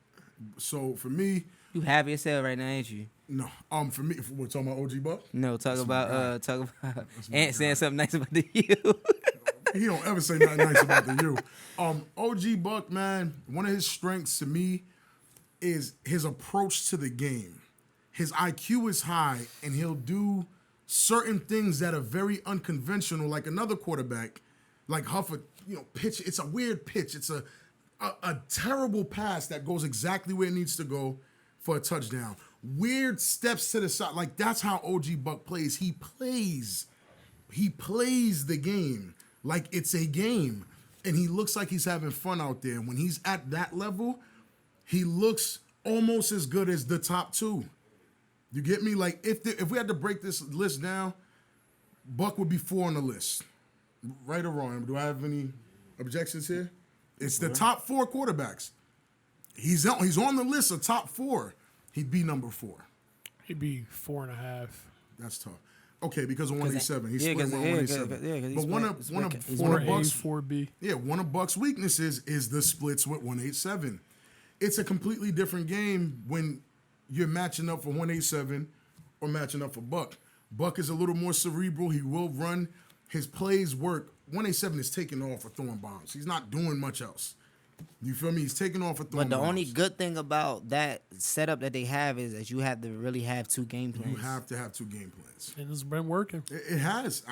So for me, You happy as hell right now, ain't you? no. For me, if we're talking about OG Buck, No, talk about my Ant saying something nice about the U. he don't ever say nothing nice about the U. OG Buck, man, one of his strengths to me is his approach to the game. His IQ is high, and he'll do certain things that are very unconventional, like another quarterback, like Huffer, pitch. It's a weird pitch. It's a terrible pass that goes exactly where it needs to go for a touchdown. weird steps to the side. Like, that's how OG Buck plays. He plays the game like it's a game. And he looks like he's having fun out there. When he's at that level, he looks almost as good as the top two. You get me? Like, if we had to break this list down, Buck would be 4 on the list. Right or wrong? Do I have any objections here? It's the top 4 quarterbacks. He's on the list of top 4. He'd be number 4. He'd be 4.5. That's tough. Okay, because of 187. He's split 187. But one of Buck's 4B. Yeah, one of Buck's weaknesses is the splits with 187. It's a completely different game when you're matching up for 187 or matching up for Buck. Buck is a little more cerebral. He will run. His plays work. 187 is taking off for throwing bombs. He's not doing much else. You feel me? He's taking off for throwing But the bombs. only good thing about that setup that they have is that you have to really have 2 game plans. You have to have 2 game plans. And it's been working. It has.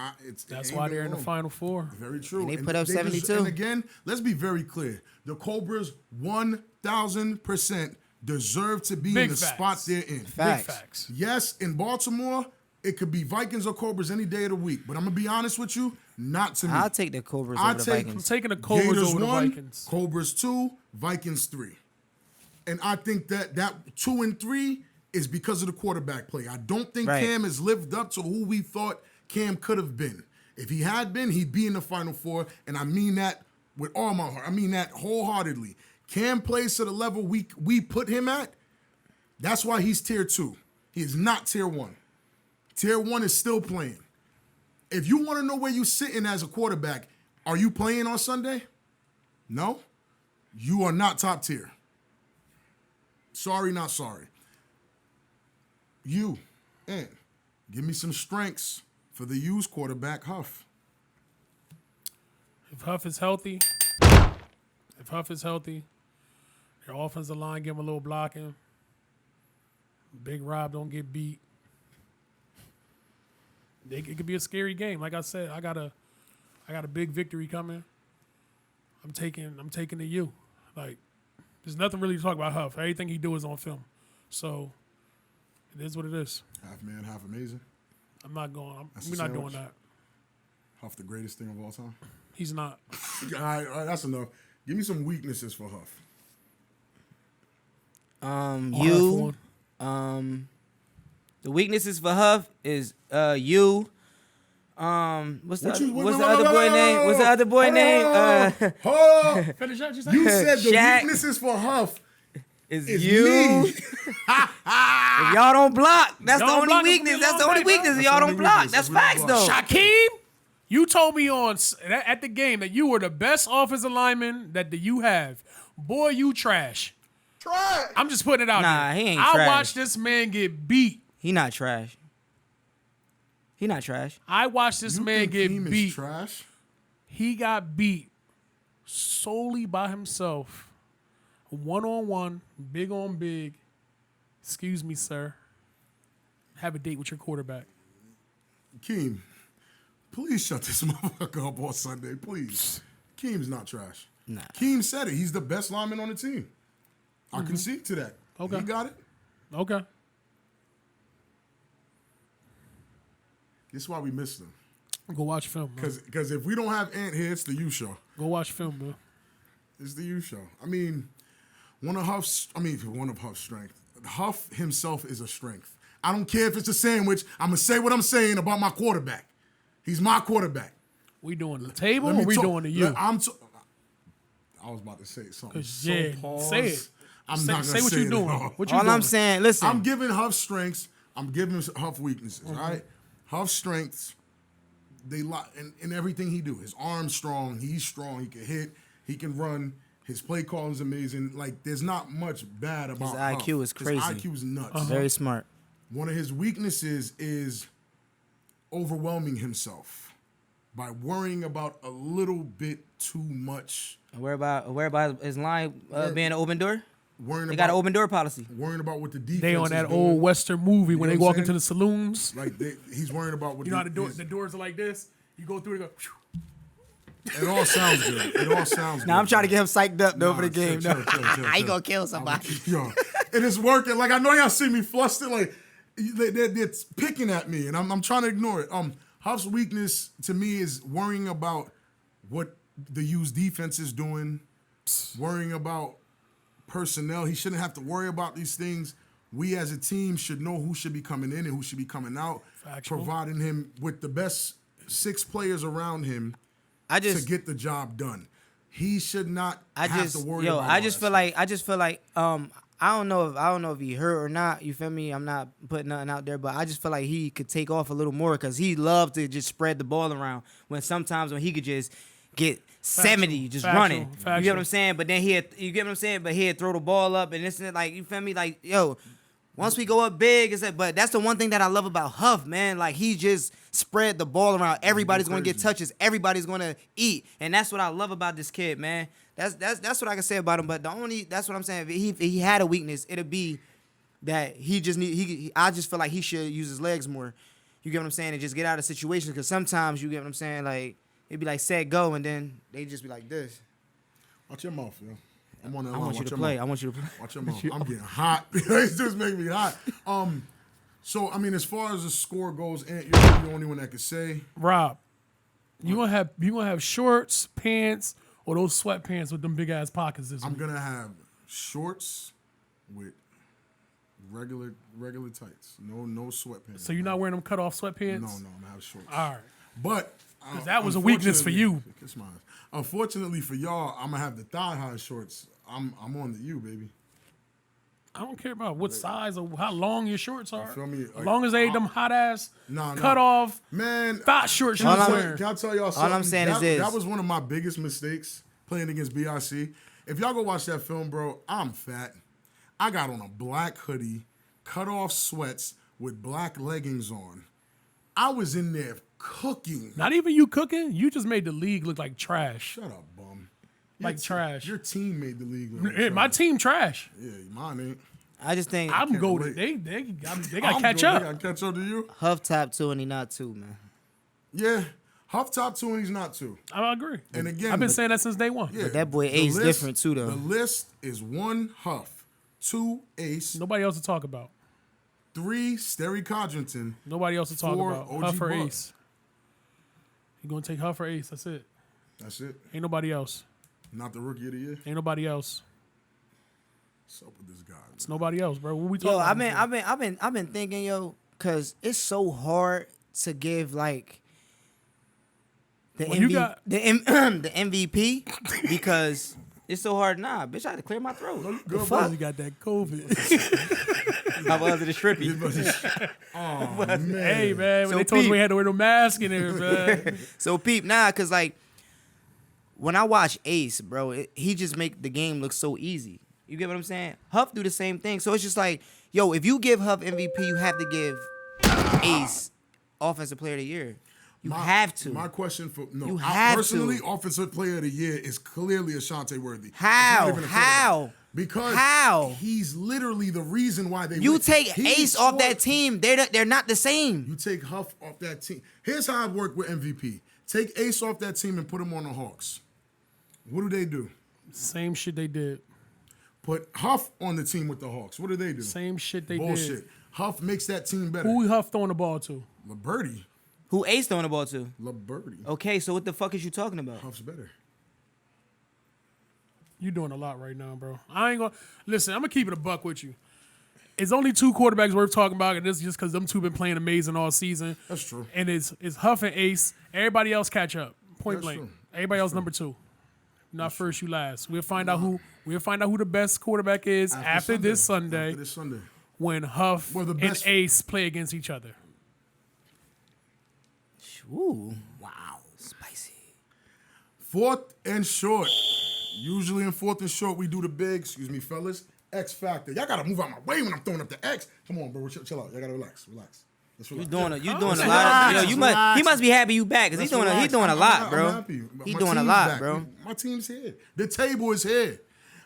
That's why they're in the Final Four. Very true. And they put up 72. And again, let's be very clear. The Cobras 1,000% deserve to be Big in the facts. spot they're in. Facts. Big facts. Yes, in Baltimore, it could be Vikings or Cobras any day of the week. But I'm going to be honest with you, not to me. I'll take the Cobras I'll over the take- I'm Vikings. taking the Cobras Gators over the 1, Vikings. Cobras 2, Vikings 3. And I think that 2 and 3 is because of the quarterback play. I don't think Right. Cam has lived up to who we thought Cam could have been. If he had been, he'd be in the Final Four, and I mean that with all my heart. I mean that wholeheartedly. Cam plays to the level we put him at. That's why he's tier 2. He is not tier 1. Tier 1 is still playing. If you want to know where you're sitting as a quarterback, are you playing on Sunday? No? You are not top tier. Sorry, not sorry. You, and give me some strengths for the used quarterback, Huff. If Huff is healthy, their offensive line give him a little blocking. Big Rob don't get beat. It could be a scary game. Like I said, I got a big victory coming. I'm taking the U. Like, there's nothing really to talk about Huff. Everything he do is on film. So it is what it is. Half man, half amazing. I'm not going. That's We're the not doing sandwich. that. Huff, the greatest thing of all time. He's not. All right, that's enough. Give me some weaknesses for Huff. You. The weaknesses for Huff is you. What's the other boy name? What's the other boy name? Oh, Finish up. you said the Shaq. weaknesses for Huff Is is you. me. If y'all don't block, that's the Y'all only block, weakness. we That's the long only way, weakness. bro. Y'all That's the don't only block. weakness. That's We don't facts block. though. Shaquem, you told me at the game that you were the best offensive lineman that the U have. Boy, you trash. Try. I'm just putting it out Nah, there. he ain't I trash. watched this man get beat. He not trash. He not trash. I watched this You man think get Keem is beat. trash? He got beat solely by himself. 1-on-1, big on big. Excuse me, sir. Have a date with your quarterback. Keem, please shut this motherfucker up on Sunday, please. Keem's not trash. Nah. Keem said it. He's the best lineman on the team. I concede to that. Okay. He got it. Okay. This is why we missed him. Go watch film, bro. Because if we don't have Ant here, it's the U show. Go watch film, bro. It's the U show. I mean, one of Huff's strengths. Huff himself is a strength. I don't care if it's a sandwich. I'm going to say what I'm saying about my quarterback. He's my quarterback. We doing the table Let or me we talk- doing the U? I was about to say something. So Yeah, pause. say it. I'm Say- not going say to what say you it doing. at all. What you All doing? I'm saying, listen. I'm giving Huff strengths. I'm giving Huff weaknesses. All right, Huff strengths. They in everything he do. His arm's strong. He's strong. He can hit. He can run. His play calling is amazing. Like, there's not much bad about Huff. IQ is crazy. His IQ is nuts. Very smart. One of his weaknesses is overwhelming himself by worrying about a little bit too much. Where about his line being an open door? Worrying They about got an open door policy. worrying about what the defense. They on is that doing. old Western movie when You they know what walk I'm into saying? the saloons. Like he's worrying about what You know how his- the doors are like this? You go through it, go. It all sounds good. It all sounds good. Now I'm trying to get him psyched up though for the Nah, game. chill, chill. I ain't gonna kill somebody. Yo, it is working. Like, I know y'all see me flustered. Like, they're picking at me, and I'm trying to ignore it. Huff's weakness to me is worrying about what the U's defense is doing, worrying about personnel. He shouldn't have to worry about these things. We as a team should know who should be coming in and who should be coming out, providing him with the best 6 players around him to get the job done. He should not have to worry about I just feel like I don't know if he hurt or not. You feel me? I'm not putting nothing out there, but I just feel like he could take off a little more because he loves to just spread the ball around. When sometimes when he could just get 70 just running, you get what I'm saying? But then you get what I'm saying? But he'd throw the ball up and this and that, like, you feel me? Like, yo, once we go up big, it's like, but that's the one thing that I love about Huff, man. Like, he just spread the ball around. Everybody's gonna get touches. Everybody's gonna eat, and that's what I love about this kid, man. That's what I can say about him. But that's what I'm saying. If he had a weakness, it'd be that I just feel like he should use his legs more. You get what I'm saying? And just get out of situations, because sometimes you get what I'm saying. Like, it'd be like set go, and then they just be like this. Watch your mouth, yo. I'm on that I line. want you to play. I want you to play. Watch your mouth. I'm getting hot. These dudes make me hot. So I mean, as far as the score goes, Ant, you're the only one that can say. Rob, you gonna have shorts, pants, or those sweatpants with them big ass pockets this week? I'm gonna have shorts with regular tights. No sweatpants. So you're not wearing them cut off sweatpants? No, I'm gonna have shorts. All right. But that was a weakness for you. Kiss my eyes. Unfortunately for y'all, I'm gonna have the thigh high shorts. I'm on the U, baby. I don't care about what size or how long your shorts are. Feel me? As long as they ain't them hot ass Nah. cut off Man, thigh shorts you can wearing. I tell y'all something? All I'm saying is this. That was one of my biggest mistakes playing against BIC. If y'all go watch that film, bro, I'm fat. I got on a black hoodie, cut off sweats with black leggings on. I was in there cooking. Not even you cooking. You just made the league look like trash. Shut up, bum. Trash. Your team made the league look like Yeah, my trash. team trash. Yeah, mine ain't. I just think I'm can't goaded. relate. They got to catch I'm up. good. They gotta catch up to you? Huff top 2 and he not 2, man. Yeah. Huff top 2 and he's not 2. I agree. And again, I've been saying that since day one. Yeah, But that boy the Ace list- different too, though. The list is 1 Huff, 2 Ace, Nobody else to talk about. 3 Sterry Codrington. Nobody else to talk 4 about. OG Huff or Buck. Ace. You gonna take Huff or Ace? That's it. That's it. Ain't nobody else. Not the rookie of the year. Ain't nobody else. What's up with this guy? It's nobody else, bro. What we Yo, talking about? I've been thinking, yo, cause it's so hard to give like the Well, you the MVP because it's so hard. Nah, bitch, I had to clear my throat. The Good, fuck? You got that COVID. How was it a strippy? Oh, man. Hey, man, when So they told us Pete- we had to wear no mask in there, man. So peep, nah, cause like when I watch Ace, bro, he just make the game look so easy. You get what I'm saying? Huff do the same thing. So it's just like, yo, if you give Huff MVP, you have to give Ace Offensive Player of the Year. You have to. My question for You have personally, to. Offensive Player of the Year is clearly Ashanti Worthy. It's How? not even a How? quarterback. Because How? he's literally the reason why they You win. take He Ace off scored- that team, they're not the same. You take Huff off that team. Here's how I work with MVP. Take Ace off that team and put him on the Hawks. What do? Same shit they did. Put Huff on the team with the Hawks. What do? Same shit they Bullshit. did. Huff makes that team better. Who Huff throwing the ball to? LeBerty. Who Ace throwing the ball to? LeBerty. Okay, so what the fuck is you talking about? Huff's better. You doing a lot right now, bro. I ain't gonna listen. I'm gonna keep it a buck with you. It's only 2 quarterbacks worth talking about, and this is just because them 2 been playing amazing all season. That's true. And it's Huff and Ace. Everybody else catch up. Point That's blank. true. Everybody else number 2. Not first, you last. We'll find out who the best quarterback is after this Sunday After this Sunday. when Huff Well, the and best- Ace play against each other. Ooh, Wow. spicy. 4th and short. Usually in 4th and short, we do the big, fellas, X factor. Y'all gotta move out my way when I'm throwing up the X. Come on, bro, chill out. Y'all gotta relax. Let's You relax. doing a lot. relax, Yo, relax. he must be happy you back because he's doing a lot, I'm bro. happy. He My doing a team's lot, back. bro. My team's here. The table is here.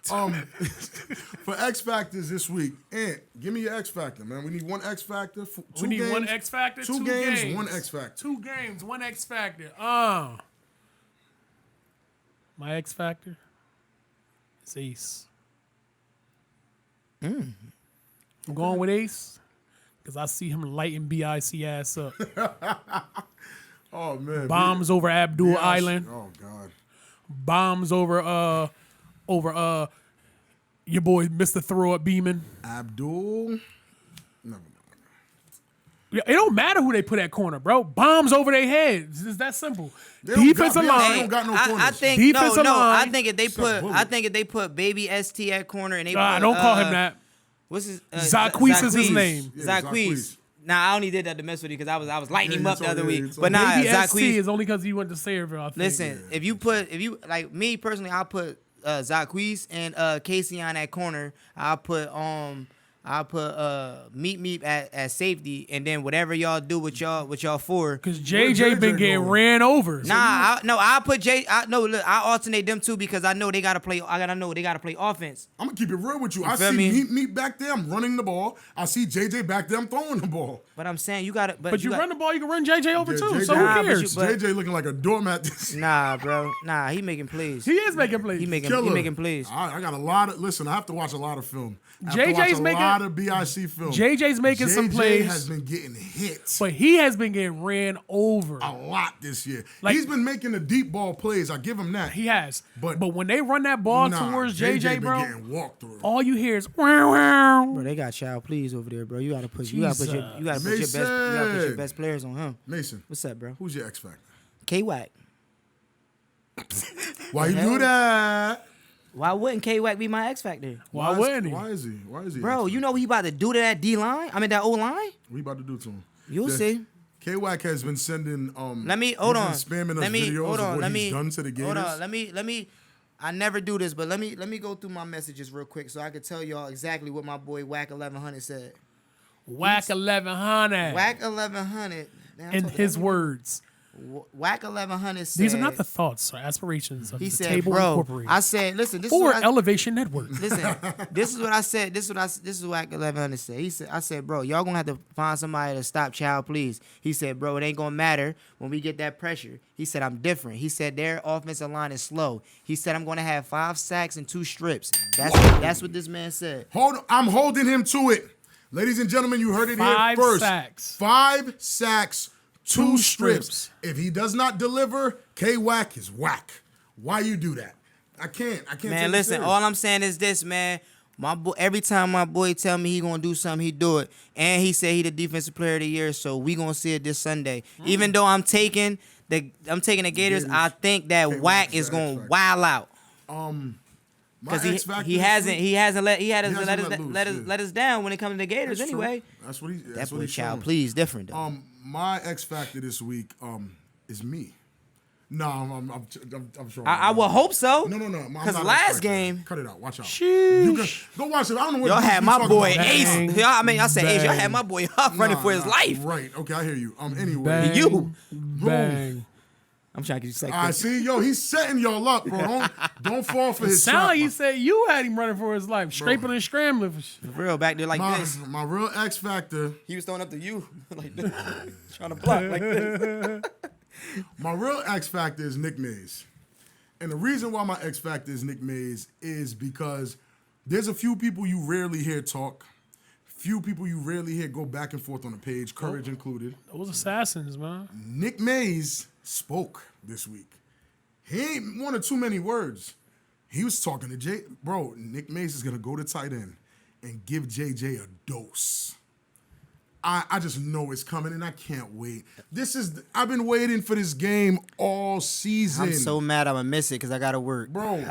For X Factors this week, Ant, give me your X Factor, man. We need 1 X Factor. 2 We need games, 1 X Factor, 2 games, 1 X Factor. 2 games, 1 X Factor. My X factor is Ace. I'm going with Ace because I see him lighting BIC ass up. Oh man, Bombs over Abdul Yes. Island. Oh god. Bombs over your boy Mr. Throw Up Beeman. Abdul. Never mind. Yeah, it don't matter who they put at corner, bro. Bombs over their heads. It's that simple. They don't Defensive got- line. they don't got no I corners. think Defensive no. I line. think if they Except Bullet. put Baby ST at corner and they Don't call him that. What's his Zacquees is his name. Yeah, Zacquees. Zacquees. Nah, I only did that to mess with you because I was lighting Yeah, him up it's the other okay, week. it's But okay. nah, Maybe ST Zacquees. is only because he went to Sayreville, I think. Listen, if you like me personally, I'll put Zacquees and Casey on that corner. I'll put Meep at safety, and then whatever y'all do with y'all four. Because Where's JJ been JJ getting going? ran over. I'll put look, I alternate them two because I know they gotta play. I know they gotta play offense. I'm gonna keep it real with you. I feel see me? Meat back there. I'm running the ball. I see JJ back there. I'm throwing the ball. But I'm saying you gotta. But you run the ball, you can run JJ over Yeah, too. JJ So Nah, who but cares? But- JJ looking like a doormat. Nah, bro. Nah, he making plays. He is making plays. He making plays. I got a lot of. Listen, I have to watch a lot of film. I have to JJ's watch a making- lot of BIC film. JJ's making some plays. has been getting hits But he has been getting ran over. a lot this year. Like- He's been making the deep ball plays. I give him that. He has. But- But when they run that ball Nah, towards JJ JJ, been bro, getting walked through. all you hear is wow, wow. Bro, they got child please over there, bro. You gotta put Jesus. your best players on him. Mason, What's up, bro? who's your X factor? K-Wack. Why you hell? do that? Why wouldn't K-Wack be my X factor? Why wouldn't he? Why is he? Why is he? Bro, you know what he about to do to that D line? I mean that O line? what he about to do to him? You'll see. K-Wack has been sending. Let me hold on. He's been spamming us Let me videos hold on. of what Let he's me done to the Gators. hold on. Let me. I never do this, but let me go through my messages real quick so I can tell y'all exactly what my boy Whack 1100 said. Whack 1100. Whack 1100. Damn, I In told you his that. words. Whack 1100 said. These are not the thoughts or aspirations of He the said, Table bro. Incorporated I said, listen. This is or what I, Elevation Network. Listen, this is what I said. This is what 1100 said. He said, I said, bro, y'all gonna have to find somebody to stop child, please. He said, bro, it ain't gonna matter when we get that pressure. He said, I'm different. He said, their offensive line is slow. He said, I'm gonna have 5 sacks and 2 strips. That's what this man said. I'm holding him to it. Ladies and gentlemen, you heard it here 5 first. sacks. 5 sacks, 2 2 strips. strips. If he does not deliver, K-Wack is whack. Why you do that? I can't. Man, take it listen, serious. all I'm saying is this, man. My boy, every time my boy tell me he gonna do something, he do it. And he said he the defensive player of the year, so we gonna see it this Sunday. Even though I'm taking the Gators, I think that K-Wack Whack is is the X gonna factor. wild out. My Because X factor he this hasn't week- let hasn't us let loose, yeah. let us down when it comes to the Gators That's true. anyway. That's what he. That That's what boy he's child, showing. please, different though. My X factor this week is me. No, I'm showing. I will hope so. No. Because last game, cut it out. Watch out. Sheesh. You can, go watch it. I don't know what y'all you had be my talking boy about. Ace. Bang, I said Ace. Y'all bang. had my boy up running for his life. Right. Okay, I hear you. Anyway. Bang, You. Bang. I'm trying to get you I psyched. see, yo, he's setting y'all up, bro. Don't fall for his Sound trap. like you said you had him running for his life, scraping and scrambling. For shit. For real, back there like my, this. my real X factor. He was throwing up to you like this, trying to block like this. My real X factor is Nick Mays. And the reason why my X factor is Nick Mays is because there's a few people you rarely hear talk. Few people you rarely hear go back and forth on the page, Courage included. Those assassins, man. Nick Mays spoke this week. He ain't one or too many words. He was talking to Jay. Bro, Nick Mays is going to go to tight end and give JJ a dose. I just know it's coming, and I can't wait. I've been waiting for this game all season. I'm so mad I'm gonna miss it because I gotta work. Bro,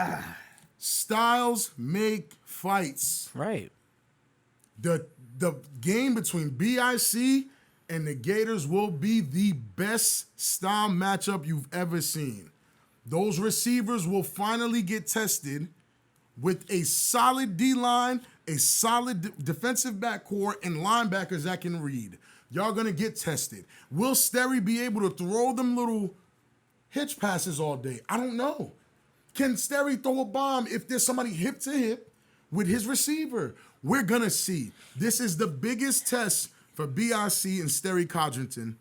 styles make fights. Right. The game between BIC and the Gators will be the best style matchup you've ever seen. Those receivers will finally get tested with a solid D-line, a solid defensive backcourt, and linebackers that can read. Y'all gonna get tested. Will Sterry be able to throw them little hitch passes all day? I don't know. Can Sterry throw a bomb if there's somebody hip to hip with his receiver? We're gonna see. This is the biggest test for BIC and Sterry Codrington.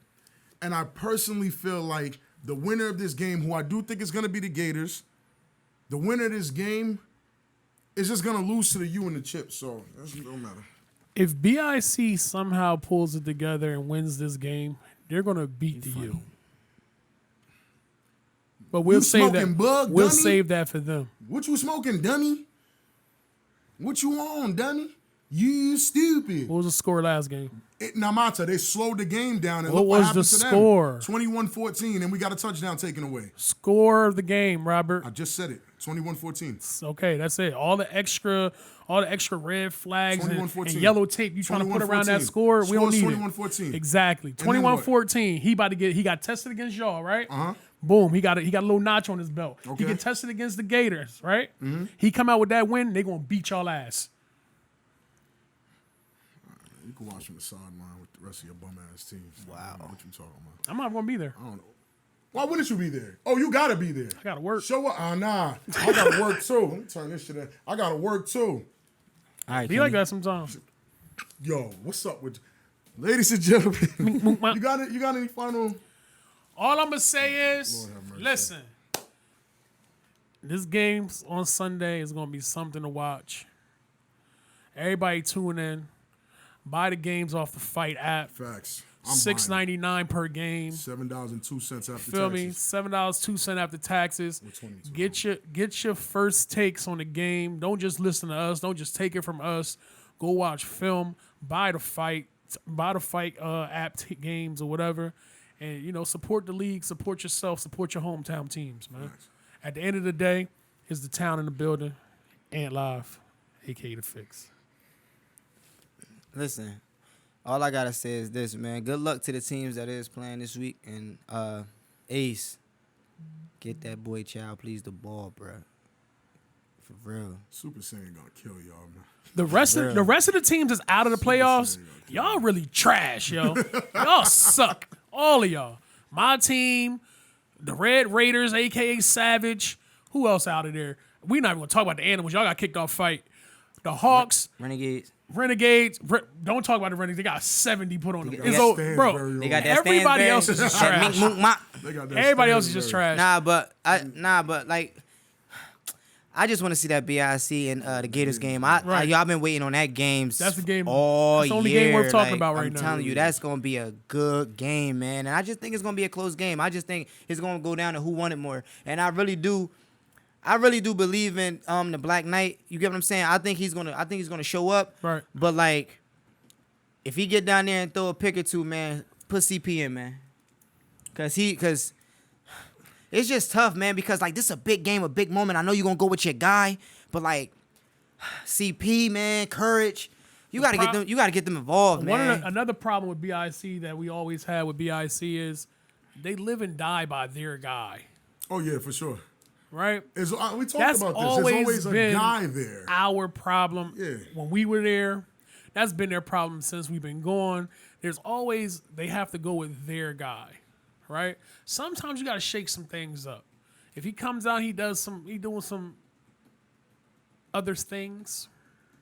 And I personally feel like the winner of this game, who I do think is gonna be the Gators, the winner of this game is just gonna lose to the U and the Chips. So it don't matter. If BIC somehow pulls it together and wins this game, they're gonna beat the U. But we'll save that. We'll save that for them. What you smoking, dummy? What you on, dummy? You stupid. What was the score last game? Namata, they slowed the game down. And What look was happened the to them. score? 21-14, and we got a touchdown taken away. Score of the game, Robert. I just said it. 21-14. Okay, that's it. All the extra red flags and yellow tape you trying to put around that score, we don't need 21-14. it. Exactly. 21-14. He got tested against y'all, right? Uh-huh. Boom. He got a little notch on his belt. Okay. He get tested against the Gators, right? Mm-hmm. He come out with that win, they gonna beat y'all ass. You can watch from the sideline with the rest of your bum ass teams. Wow. What you talking about? I'm not gonna be there. I don't know. Why wouldn't you be there? Oh, you gotta be there. I gotta work. Show up. Nah. I gotta work too. Let me turn this shit in. I gotta work too. All right, Be like that sometimes. Yo, what's up with you? Ladies and gentlemen? you got any final? All I'm gonna say is, Lord have mercy. listen, this game on Sunday is gonna be something to watch. Everybody tune in. Buy the games off the Fight app. Facts. $6.99 per game. $7.02 after Feel me? taxes. $7.02 after taxes. Get your first takes on the game. Don't just listen to us. Don't just take it from us. Go watch film. Buy the Fight app games or whatever, and support the league, support yourself, support your hometown teams, man. Nice. At the end of the day, it's the town in the building, and live, aka The Fix. Listen, all I gotta say is this, man. Good luck to the teams that is playing this week, and Ace, get that boy Child please the ball, bro. For real. Super Saiyan gonna kill y'all, man. The rest of the teams that's out of the playoffs, y'all really trash, yo. Y'all suck, all of y'all. My team, the Red Raiders, aka Savage. Who else out of there? We not even gonna talk about the animals. Y'all got kicked off Fight. The Hawks. Renegades. Don't talk about the Renegades. They got 70 put on them. Bro, they got that everybody else is just trash. Everybody else is just trash. Nah, but like, I just want to see that BIC and the Gators game. Y'all been waiting on that game. That's the game. All that's the only year. game worth talking about right now. I'm telling you, that's gonna be a good game, man. And I just think it's gonna be a close game. I just think it's gonna go down to who won it more. And I really do believe in the Black Knight. You get what I'm saying? I think he's gonna show up. Right. But like, if he get down there and throw a pick or two, man, put CP in, man. Cause it's just tough, man, because like this is a big game, a big moment. I know you're gonna go with your guy, but like CP, man, courage. You gotta get them involved, man. Another problem with BIC that we always had with BIC is they live and die by their guy. Oh yeah, for sure. Right? We talked about this. There's always a guy there. Our problem Yeah. when we were there. That's been their problem since we've been gone. There's always they have to go with their guy. Right? Sometimes you got to shake some things up. If he comes out, he doing some other things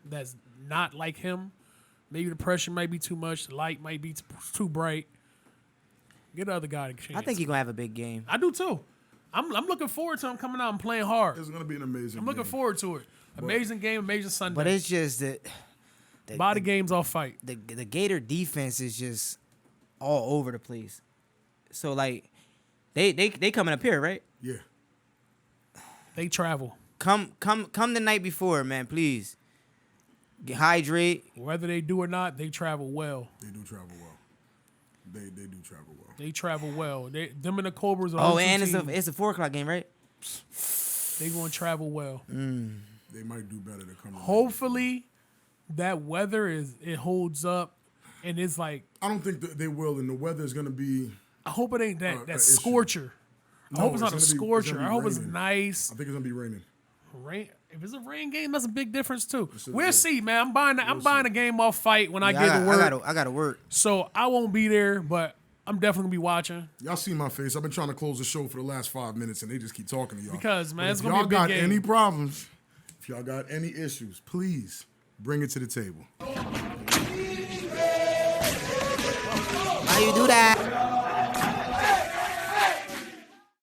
that's not like him. Maybe the pressure might be too much. The light might be too bright. Get the other guy a chance. I think he's gonna have a big game. I do too. I'm looking forward to him coming out and playing hard. It's gonna be an amazing. I'm looking forward to it. Amazing game, amazing Sunday. But it's just that buy the games off Fight. The Gator defense is just all over the place. So like, they coming up here, right? Yeah. They travel. Come the night before, man. Please. Hydrate. Whether they do or not, they travel well. They do travel well. They do travel well. They travel well. Them and the Cobras are. Oh, and it's a 4:00 game, right? They gonna travel well. They might do better to come. Hopefully, that weather it holds up, and it's like. I don't think that they will, and the weather is gonna be. I hope it ain't that scorcher. I hope it's not a scorcher. I hope it's nice. I think it's gonna be raining. Rain. If it's a rain game, that's a big difference too. We'll see, man. I'm buying a game off Fight when I get to work. I gotta work. So I won't be there, but I'm definitely gonna be watching. Y'all see my face. I've been trying to close the show for the last 5 minutes, and they just keep talking to y'all. Because, man, it's if gonna be a big y'all got game. any problems, if y'all got any issues, please bring it to the table. How you do that?